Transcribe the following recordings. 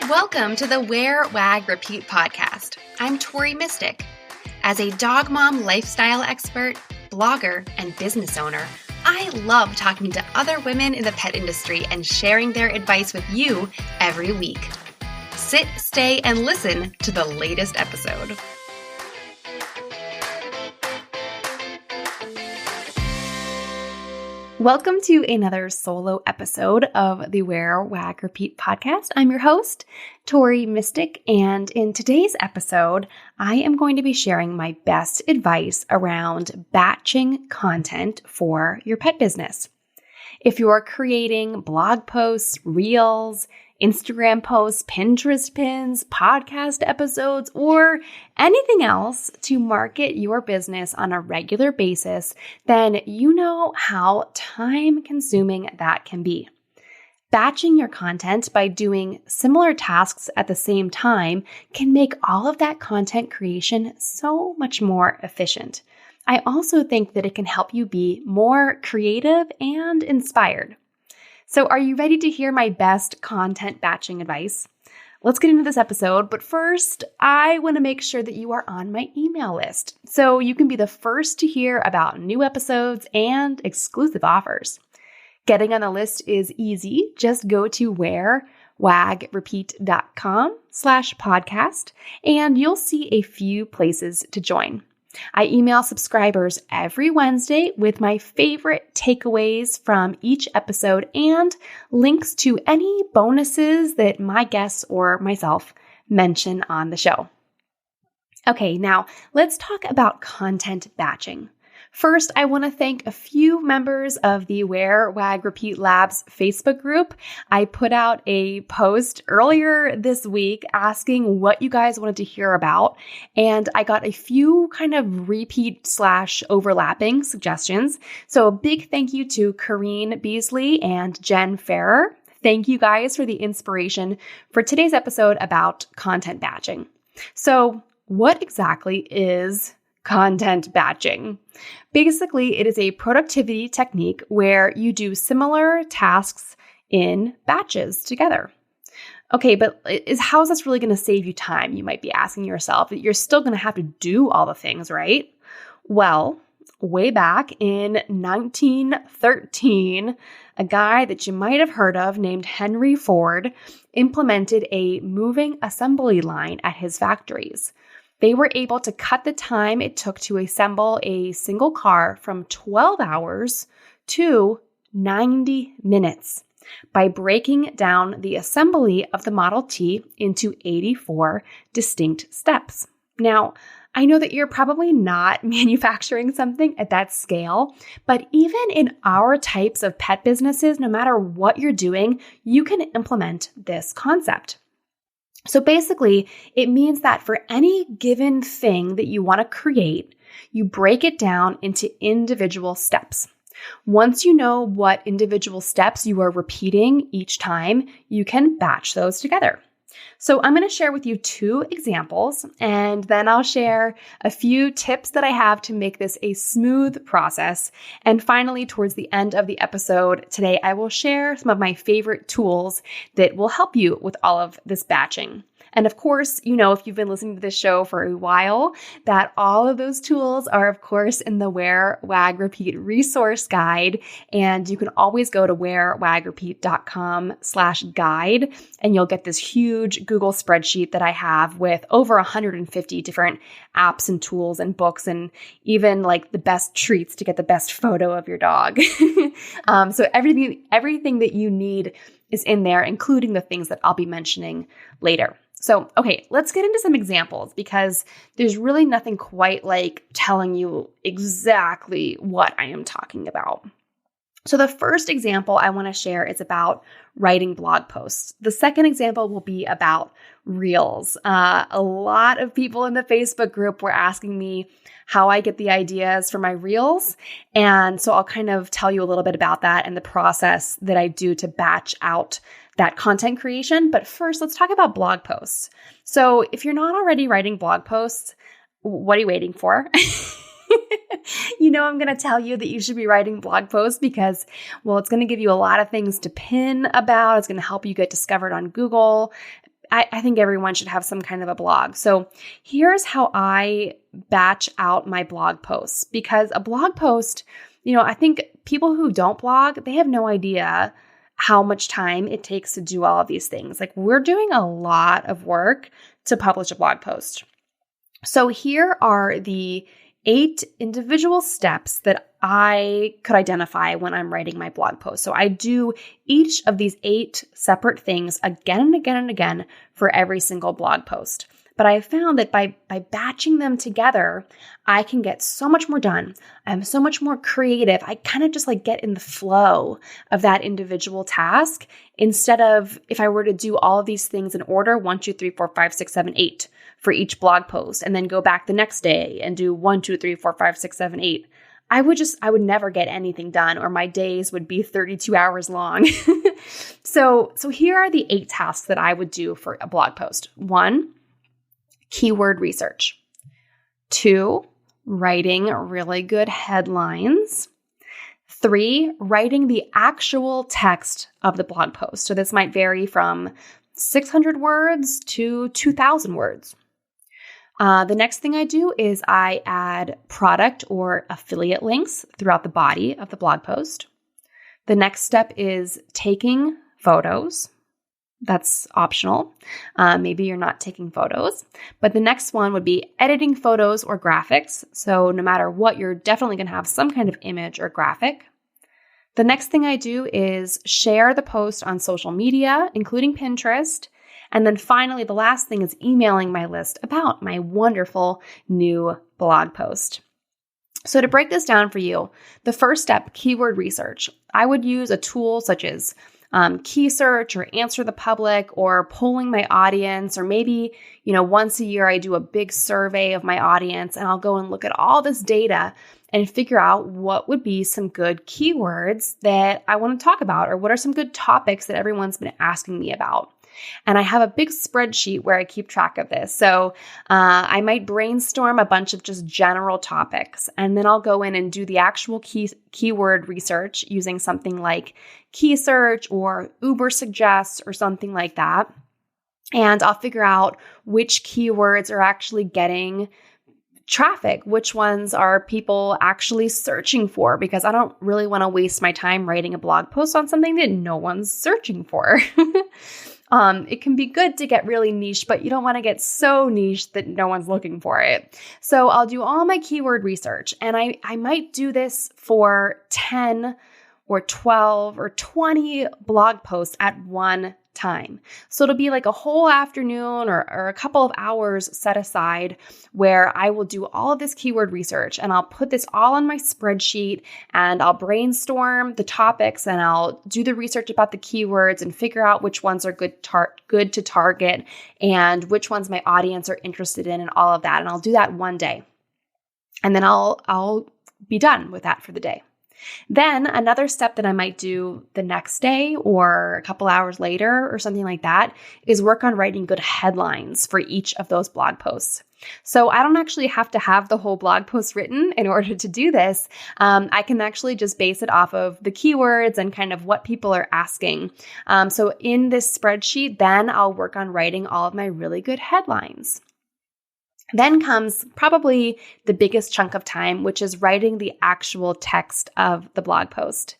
Welcome to the Wear, Wag, Repeat podcast. I'm Tori Mystic. As a dog mom lifestyle expert, blogger, and business owner, I love talking to other women in the pet industry and sharing their advice with you every week. Sit, stay, and listen to the latest episode. Welcome to another solo episode of the Wear, Wag, Repeat podcast. I'm your host, Tori Mystic, and in today's episode, I am going to be sharing my best advice around batching content for your pet business. If you're creating blog posts, reels, Instagram posts, Pinterest pins, podcast episodes, or anything else to market your business on a regular basis, then you know how time-consuming that can be. Batching your content by doing similar tasks at the same time can make all of that content creation so much more efficient. I also think that it can help you be more creative and inspired. So are you ready to hear my best content batching advice? Let's get into this episode, but first, I want to make sure that you are on my email list so you can be the first to hear about new episodes and exclusive offers. Getting on the list is easy. Just go to wearwagrepeat.com/podcast and you'll see a few places to join. I email subscribers every Wednesday with my favorite takeaways from each episode and links to any bonuses that my guests or myself mention on the show. Okay, now let's talk about content batching. First, I want to thank a few members of the Wear, Wag, Repeat Labs Facebook group. I put out a post earlier this week asking what you guys wanted to hear about, and I got a few kind of repeat/overlapping suggestions. So a big thank you to Corrine Beasley and Jen Ferrer. Thank you guys for the inspiration for today's episode about content batching. So what exactly is content batching? Basically, it is a productivity technique where you do similar tasks in batches together. Okay, but how is this really going to save you time? You might be asking yourself. You're still going to have to do all the things, right? Well, way back in 1913, a guy that you might have heard of named Henry Ford implemented a moving assembly line at his factories. They were able to cut the time it took to assemble a single car from 12 hours to 90 minutes by breaking down the assembly of the Model T into 84 distinct steps. Now, I know that you're probably not manufacturing something at that scale, but even in our types of pet businesses, no matter what you're doing, you can implement this concept. So basically, it means that for any given thing that you want to create, you break it down into individual steps. Once you know what individual steps you are repeating each time, you can batch those together. So I'm going to share with you two examples, and then I'll share a few tips that I have to make this a smooth process. And finally, towards the end of the episode today, I will share some of my favorite tools that will help you with all of this batching. And of course, you know, if you've been listening to this show for a while, that all of those tools are, of course, in the Wear, Wag, Repeat resource guide. And you can always go to wearwagrepeat.com/guide, and you'll get this huge Google spreadsheet that I have with over 150 different apps and tools and books, and even like the best treats to get the best photo of your dog. So everything that you need is in there, including the things that I'll be mentioning later. So, okay, let's get into some examples because there's really nothing quite like telling you exactly what I am talking about. So the first example I want to share is about writing blog posts. The second example will be about reels. A lot of people in the Facebook group were asking me how I get the ideas for my reels. And so I'll kind of tell you a little bit about that and the process that I do to batch out that content creation. But first, let's talk about blog posts. So if you're not already writing blog posts, what are you waiting for? You know, I'm going to tell you that you should be writing blog posts because, well, it's going to give you a lot of things to pin about. It's going to help you get discovered on Google. I think everyone should have some kind of a blog. So here's how I batch out my blog posts, because a blog post, I think people who don't blog, they have no idea how much time it takes to do all of these things. Like, we're doing a lot of work to publish a blog post. So here are the 8 individual steps that I could identify when I'm writing my blog post. So I do each of these 8 separate things again and again and again for every single blog post. But I found that by batching them together, I can get so much more done. I'm so much more creative. I kind of just get in the flow of that individual task, instead of if I were to do all of these things in order, 1, 2, 3, 4, 5, 6, 7, 8 for each blog post, and then go back the next day and do 1, 2, 3, 4, 5, 6, 7, 8. I would never get anything done, or my days would be 32 hours long. So here are the 8 tasks that I would do for a blog post. 1, keyword research. 2, writing really good headlines. 3, writing the actual text of the blog post. So this might vary from 600 words to 2,000 words. The next thing I do is I add product or affiliate links throughout the body of the blog post. The next step is taking photos. That's optional. Maybe you're not taking photos. But the next one would be editing photos or graphics. So no matter what, you're definitely going to have some kind of image or graphic. The next thing I do is share the post on social media, including Pinterest. And then finally, the last thing is emailing my list about my wonderful new blog post. So to break this down for you, the first step, keyword research. I would use a tool such as Keysearch or Answer the Public, or polling my audience, or maybe, once a year I do a big survey of my audience, and I'll go and look at all this data and figure out what would be some good keywords that I want to talk about, or what are some good topics that everyone's been asking me about. And I have a big spreadsheet where I keep track of this. So I might brainstorm a bunch of just general topics, and then I'll go in and do the actual keyword research using something like Keysearch or Ubersuggest or something like that. And I'll figure out which keywords are actually getting traffic, which ones are people actually searching for, because I don't really want to waste my time writing a blog post on something that no one's searching for. It can be good to get really niche, but you don't want to get so niche that no one's looking for it. So I'll do all my keyword research, and I might do this for 10 or 12 or 20 blog posts at one time. So it'll be like a whole afternoon or a couple of hours set aside where I will do all of this keyword research, and I'll put this all on my spreadsheet, and I'll brainstorm the topics, and I'll do the research about the keywords and figure out which ones are good to target and which ones my audience are interested in and all of that. And I'll do that one day. And then I'll be done with that for the day. Then another step that I might do the next day or a couple hours later or something like that is work on writing good headlines for each of those blog posts. So I don't actually have to have the whole blog post written in order to do this. I can actually just base it off of the keywords and kind of what people are asking. So in this spreadsheet, then I'll work on writing all of my really good headlines. Then comes probably the biggest chunk of time, which is writing the actual text of the blog post.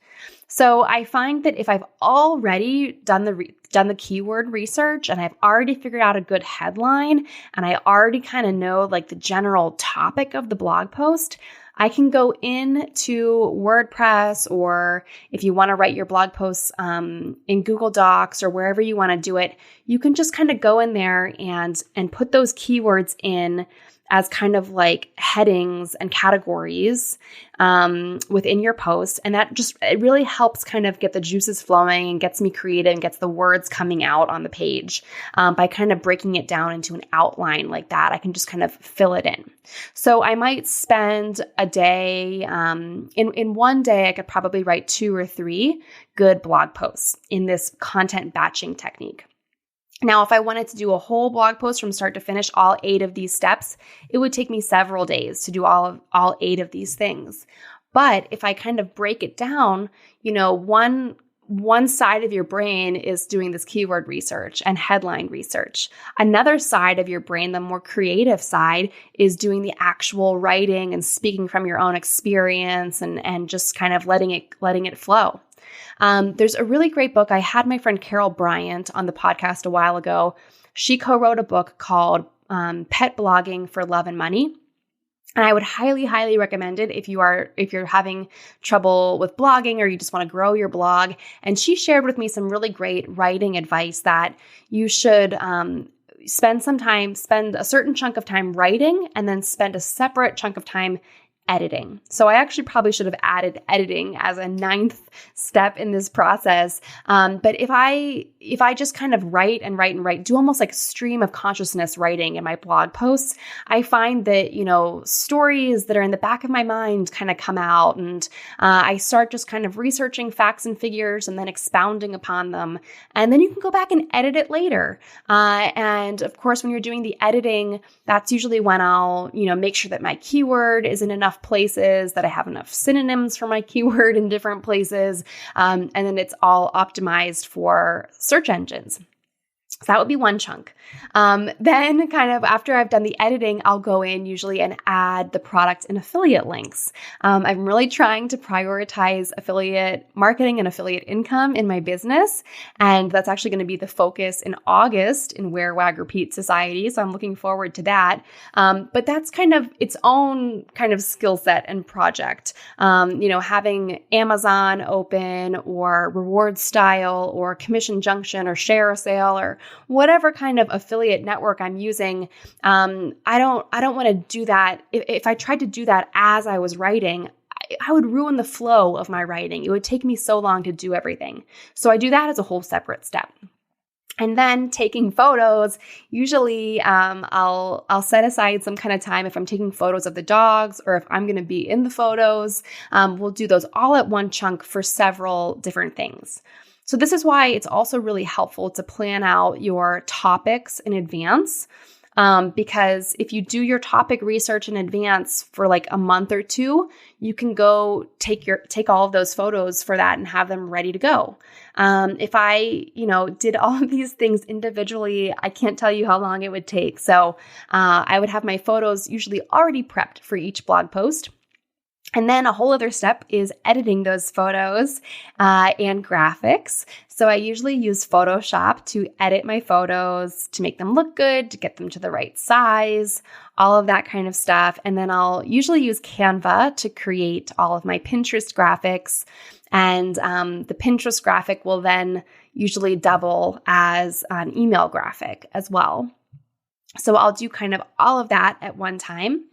So I find that if I've already done the keyword research, and I've already figured out a good headline, and I already kind of know like the general topic of the blog post, I can go into WordPress, or if you want to write your blog posts in Google Docs or wherever you want to do it, you can just kind of go in there and put those keywords in as kind of like headings and categories within your post. And that it really helps kind of get the juices flowing and gets me creative and gets the words coming out on the page by kind of breaking it down into an outline like that. I can just kind of fill it in. So I might spend a day, in one day, I could probably write 2 or 3 good blog posts in this content batching technique. Now, if I wanted to do a whole blog post from start to finish, all 8 of these steps, it would take me several days to do all 8 of these things. But if I kind of break it down, one one side of your brain is doing this keyword research and headline research. Another side of your brain, the more creative side, is doing the actual writing and speaking from your own experience and just kind of letting it flow. There's a really great book. I had my friend Carol Bryant on the podcast a while ago. She co-wrote a book called Pet Blogging for Love and Money. And I would highly, highly recommend it if you're having trouble with blogging or you just want to grow your blog. And she shared with me some really great writing advice that you should spend a certain chunk of time writing and then spend a separate chunk of time editing. So I actually probably should have added editing as a 9th step in this process. But if I just kind of write, do almost like stream of consciousness writing in my blog posts, I find that, stories that are in the back of my mind kind of come out, and I start just kind of researching facts and figures and then expounding upon them. And then you can go back and edit it later. And of course, when you're doing the editing, that's usually when I'll, make sure that my keyword is in enough places, that I have enough synonyms for my keyword in different places, and then it's all optimized for search engines. So that would be one chunk. Then kind of after I've done the editing, I'll go in usually and add the product and affiliate links. I'm really trying to prioritize affiliate marketing and affiliate income in my business. And that's actually going to be the focus in August in Wear, Wag, Repeat Society. So I'm looking forward to that. But that's kind of its own kind of skill set and project. Having Amazon open or reward style or commission junction or share a sale or whatever kind of affiliate network I'm using, I don't want to do that. If I tried to do that as I was writing, I would ruin the flow of my writing. It would take me so long to do everything. So I do that as a whole separate step. And then taking photos, usually I'll set aside some kind of time if I'm taking photos of the dogs or if I'm going to be in the photos. We'll do those all at one chunk for several different things. So this is why it's also really helpful to plan out your topics in advance, because if you do your topic research in advance for like a month or two, you can go take all of those photos for that and have them ready to go. If I, did all of these things individually, I can't tell you how long it would take. So I would have my photos usually already prepped for each blog post. And then a whole other step is editing those photos and graphics. So I usually use Photoshop to edit my photos, to make them look good, to get them to the right size, all of that kind of stuff. And then I'll usually use Canva to create all of my Pinterest graphics. And the Pinterest graphic will then usually double as an email graphic as well. So I'll do kind of all of that at one time.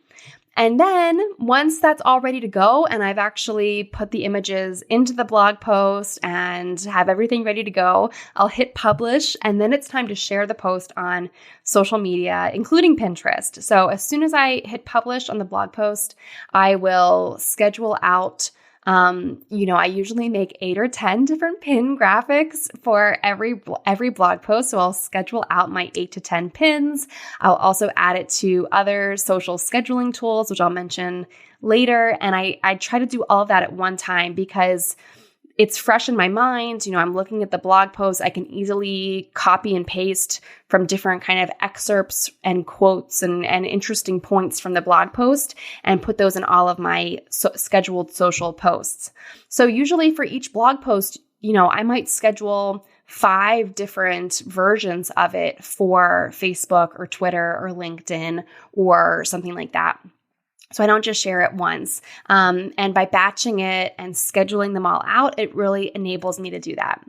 And then once that's all ready to go and I've actually put the images into the blog post and have everything ready to go, I'll hit publish, and then it's time to share the post on social media, including Pinterest. So as soon as I hit publish on the blog post, I will schedule out I usually make 8 or 10 different pin graphics for every blog post. So I'll schedule out my 8 to 10 pins. I'll also add it to other social scheduling tools, which I'll mention later. And I try to do all of that at one time because it's fresh in my mind. I'm looking at the blog post. I can easily copy and paste from different kind of excerpts and quotes and interesting points from the blog post and put those in all of my scheduled social posts. So usually for each blog post, I might schedule 5 different versions of it for Facebook or Twitter or LinkedIn or something like that. So I don't just share it once. And by batching it and scheduling them all out, it really enables me to do that.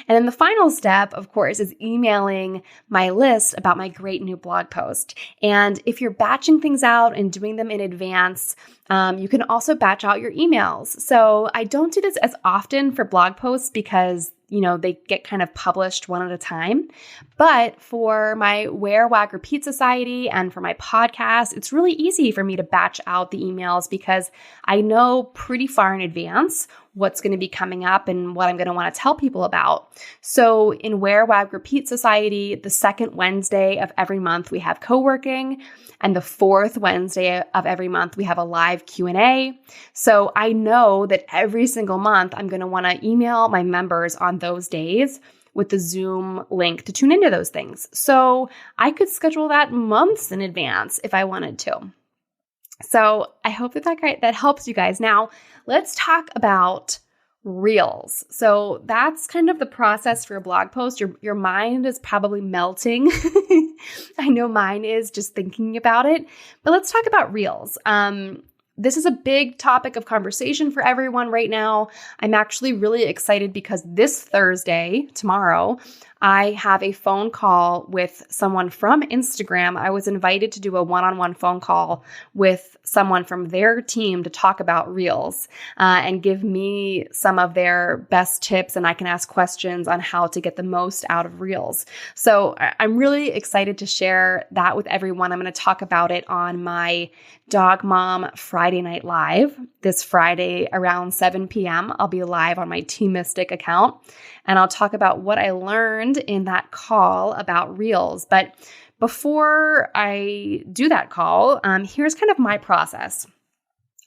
And then the final step, of course, is emailing my list about my great new blog post. And if you're batching things out and doing them in advance, you can also batch out your emails. So I don't do this as often for blog posts because they get kind of published one at a time. But for my Wear, Wag, Repeat Society and for my podcast, it's really easy for me to batch out the emails because I know pretty far in advance what's going to be coming up and what I'm going to want to tell people about. So in Wear Wag Repeat Society, the second Wednesday of every month, we have co-working, and the fourth Wednesday of every month, we have a live Q&A. So I know that every single month, I'm going to want to email my members on those days with the Zoom link to tune into those things. So I could schedule that months in advance if I wanted to. So I hope that helps you guys. Now, let's talk about Reels. So that's kind of the process for a blog post. Your mind is probably melting. I know mine is just thinking about it. But let's talk about Reels. This is a big topic of conversation for everyone right now. I'm actually really excited because this Thursday, tomorrow, I have a phone call with someone from Instagram. I was invited to do a one-on-one phone call with someone from their team to talk about Reels and give me some of their best tips, and I can ask questions on how to get the most out of Reels. So I'm really excited to share that with everyone. I'm going to talk about it on my Dog Mom Friday Night Live this Friday around 7 p.m. I'll be live on my Teamistic account, and I'll talk about what I learned in that call about Reels. But before I do that call, here's kind of my process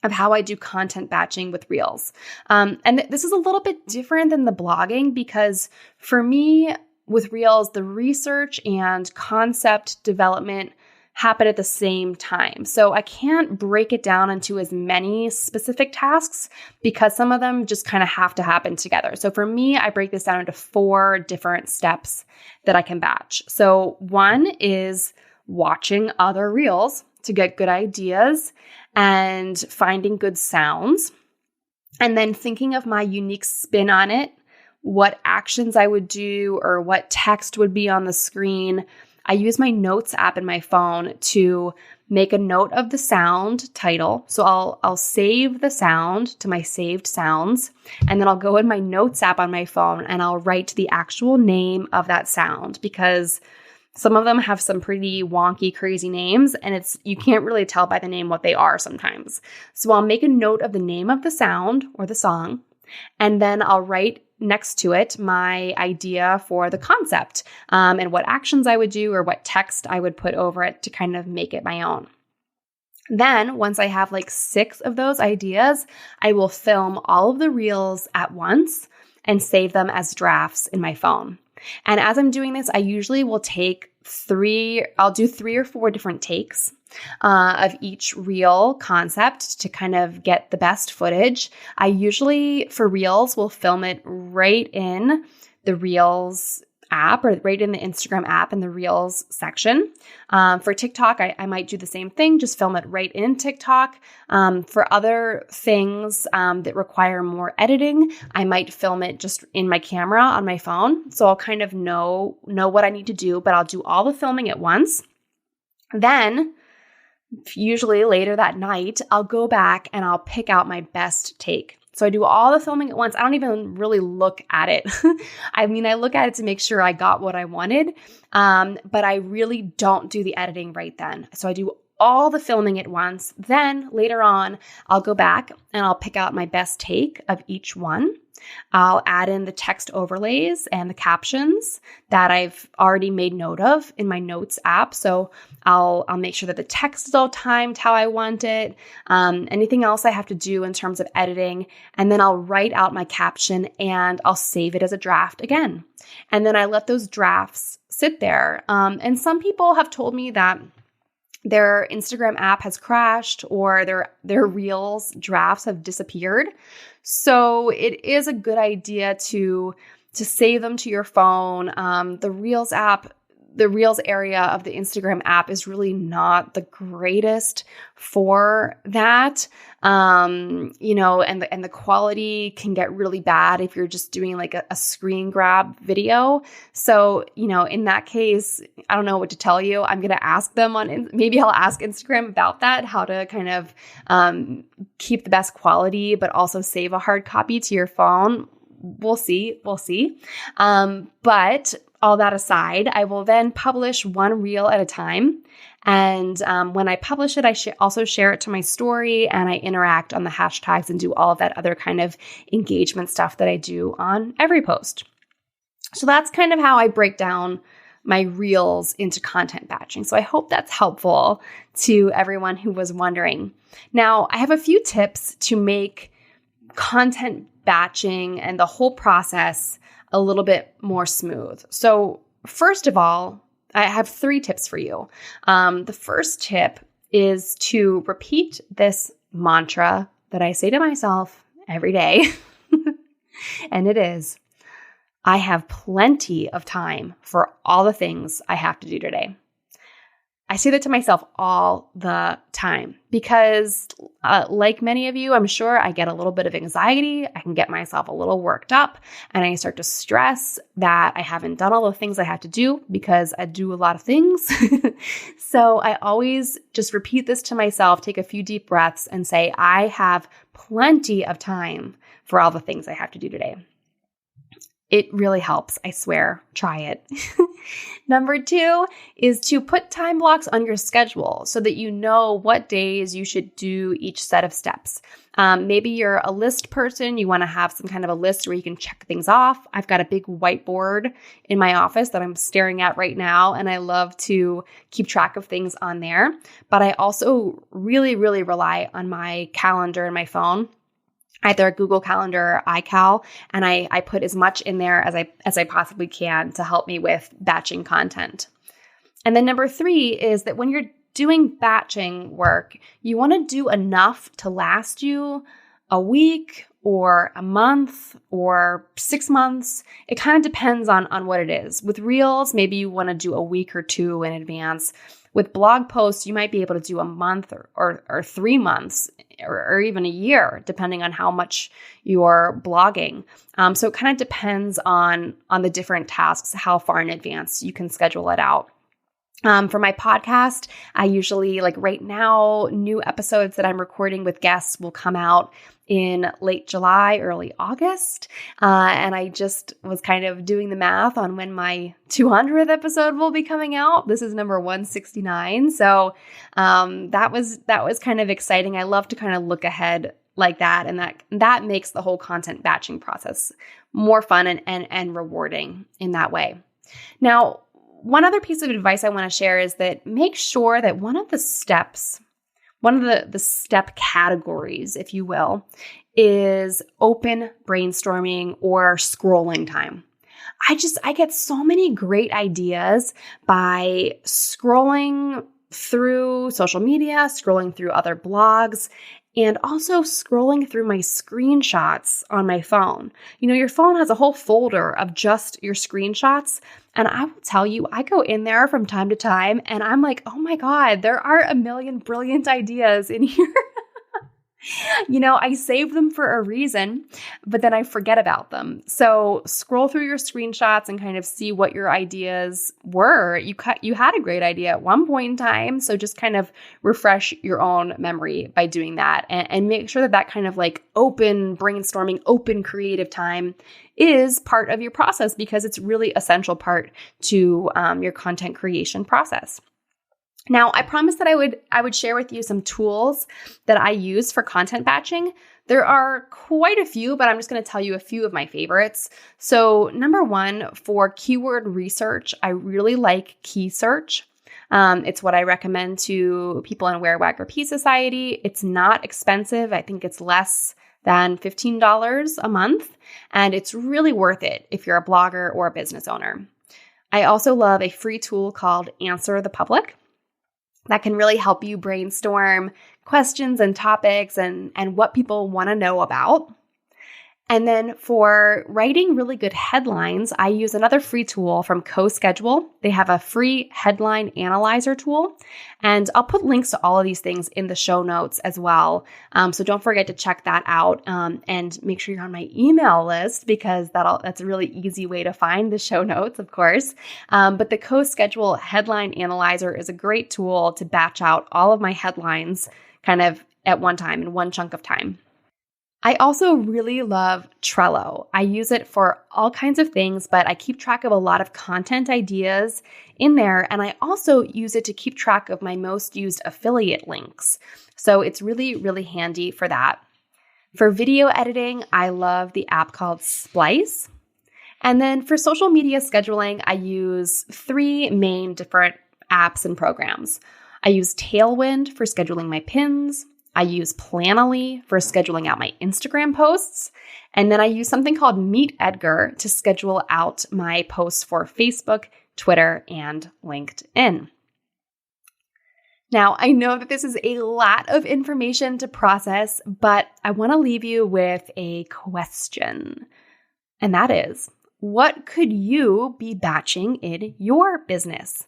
of how I do content batching with Reels. And this is a little bit different than the blogging because for me, with Reels, the research and concept development happen at the same time. So I can't break it down into as many specific tasks because some of them just kind of have to happen together. So for me, I break this down into 4 different steps that I can batch. So one is watching other Reels to get good ideas and finding good sounds, and then thinking of my unique spin on it, what actions I would do or what text would be on the screen. I use my notes app in my phone to make a note of the sound title. So I'll save the sound to my saved sounds, and then I'll go in my notes app on my phone and I'll write the actual name of that sound because some of them have some pretty wonky, crazy names, and you can't really tell by the name what they are sometimes. So I'll make a note of the name of the sound or the song, and then I'll write next to it my idea for the concept and what actions I would do or what text I would put over it to kind of make it my own. Then once I have like 6 of those ideas, I will film all of the Reels at once and save them as drafts in my phone. And as I'm doing this, I usually will I'll do 3 or 4 different takes of each Reel concept to kind of get the best footage. I usually, for Reels, will film it right in the Reels app or right in the Instagram app in the Reels section. For TikTok, I might do the same thing, just film it right in TikTok. For other things that require more editing, I might film it just in my camera on my phone. So I'll kind of know what I need to do, but I'll do all the filming at once. Then usually later that night, I'll go back and I'll pick out my best take. So I do all the filming at once. I don't even really look at it. I mean, I look at it to make sure I got what I wanted, but I really don't do the editing right then. So I do all the filming at once. Then later on, I'll go back and I'll pick out my best take of each one. I'll add in the text overlays and the captions that I've already made note of in my notes app. So I'll make sure that the text is all timed how I want it, anything else I have to do in terms of editing, and then I'll write out my caption and I'll save it as a draft again. And then I let those drafts sit there. And some people have told me that their Instagram app has crashed or their Reels drafts have disappeared. So it is a good idea to save them to your phone. The Reels app, the Reels area of the Instagram app is really not the greatest for that. And the quality can get really bad if you're just doing like a screen grab video. So, in that case, I don't know what to tell you. I'm going to ask them maybe I'll ask Instagram about that, how to kind of keep the best quality, but also save a hard copy to your phone. We'll see. But all that aside, I will then publish one reel at a time. And when I publish it, I also share it to my story, and I interact on the hashtags and do all of that other kind of engagement stuff that I do on every post. So that's kind of how I break down my reels into content batching. So I hope that's helpful to everyone who was wondering. Now, I have a few tips to make content batching and the whole process a little bit more smooth. So first of all, I have 3 tips for you. The first tip is to repeat this mantra that I say to myself every day. And it is, I have plenty of time for all the things I have to do today. I say that to myself all the time because like many of you, I'm sure I get a little bit of anxiety. I can get myself a little worked up and I start to stress that I haven't done all the things I have to do because I do a lot of things. So I always just repeat this to myself, take a few deep breaths and say, I have plenty of time for all the things I have to do today. It really helps. I swear. Try it. Number 2 is to put time blocks on your schedule so that you know what days you should do each set of steps. Maybe you're a list person. You want to have some kind of a list where you can check things off. I've got a big whiteboard in my office that I'm staring at right now, and I love to keep track of things on there. But I also really, really rely on my calendar and my phone. Either Google Calendar or iCal, and I put as much in there as I possibly can to help me with batching content. And then number 3 is that when you're doing batching work, you want to do enough to last you a week or a month or 6 months. It kind of depends on what it is. With Reels, maybe you want to do a week or 2 in advance. With blog posts, you might be able to do a month or 3 months or even a year, depending on how much you're blogging. So it kind of depends on the different tasks, how far in advance you can schedule it out. For my podcast, I usually, like right now, new episodes that I'm recording with guests will come out in late July, early August. And I just was kind of doing the math on when my 200th episode will be coming out. This is number 169. So that was kind of exciting. I love to kind of look ahead like that. And that makes the whole content batching process more fun and rewarding in that way. Now, one other piece of advice I want to share is that make sure that one of the step categories, if you will, is open brainstorming or scrolling time. I get so many great ideas by scrolling through social media, scrolling through other blogs, and also scrolling through my screenshots on my phone. You know, your phone has a whole folder of just your screenshots. And I will tell you, I go in there from time to time and I'm like, oh my God, there are a million brilliant ideas in here. You know, I save them for a reason, but then I forget about them. So scroll through your screenshots and kind of see what your ideas were. You had a great idea at one point in time. So just kind of refresh your own memory by doing that and make sure that kind of like open brainstorming, open creative time is part of your process because it's really essential part to your content creation process. Now, I promised that I would share with you some tools that I use for content batching. There are quite a few, but I'm just going to tell you a few of my favorites. So number 1, for keyword research, I really like KeySearch. It's what I recommend to people in Wear Wag Repeat Society. It's not expensive. I think it's less than $15 a month, and it's really worth it if you're a blogger or a business owner. I also love a free tool called Answer the Public that can really help you brainstorm questions and topics and what people want to know about. And then for writing really good headlines, I use another free tool from CoSchedule. They have a free headline analyzer tool, and I'll put links to all of these things in the show notes as well. So don't forget to check that out and make sure you're on my email list because that's a really easy way to find the show notes, of course. But the CoSchedule headline analyzer is a great tool to batch out all of my headlines kind of at one time in one chunk of time. I also really love Trello. I use it for all kinds of things, but I keep track of a lot of content ideas in there. And I also use it to keep track of my most used affiliate links. So it's really, really handy for that. For video editing, I love the app called Splice. And then for social media scheduling, I use 3 main different apps and programs. I use Tailwind for scheduling my pins. I use Planoly for scheduling out my Instagram posts. And then I use something called Meet Edgar to schedule out my posts for Facebook, Twitter, and LinkedIn. Now, I know that this is a lot of information to process, but I want to leave you with a question. And that is, what could you be batching in your business?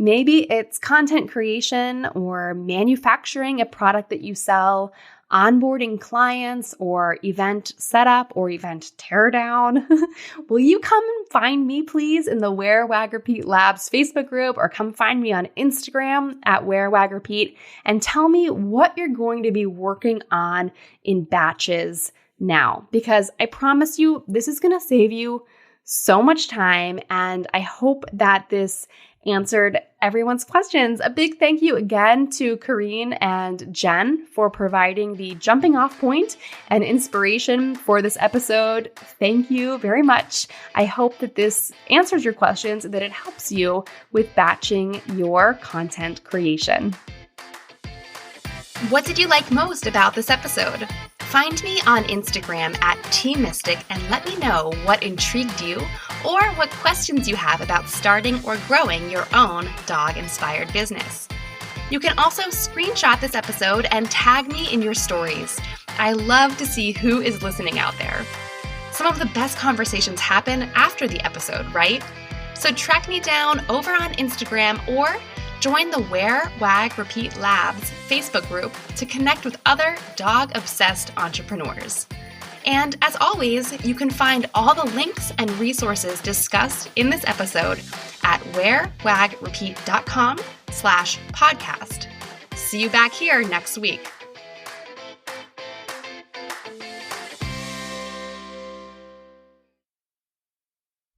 Maybe it's content creation or manufacturing a product that you sell, onboarding clients, or event setup or event teardown. Will you come and find me, please, in the Wear, Wag, Repeat Labs Facebook group, or come find me on Instagram at Wear, Wag, Repeat, and tell me what you're going to be working on in batches now, because I promise you this is going to save you so much time, and I hope that this answered everyone's questions. A big thank you again to Kareen and Jen for providing the jumping off point and inspiration for this episode. Thank you very much. I hope that this answers your questions and that it helps you with batching your content creation. What did you like most about this episode? Find me on Instagram at TMystic and let me know what intrigued you or what questions you have about starting or growing your own dog-inspired business. You can also screenshot this episode and tag me in your stories. I love to see who is listening out there. Some of the best conversations happen after the episode, right? So track me down over on Instagram or join the Wear, Wag, Repeat Labs Facebook group to connect with other dog-obsessed entrepreneurs. And as always, you can find all the links and resources discussed in this episode at wearwagrepeat.com/podcast. See you back here next week.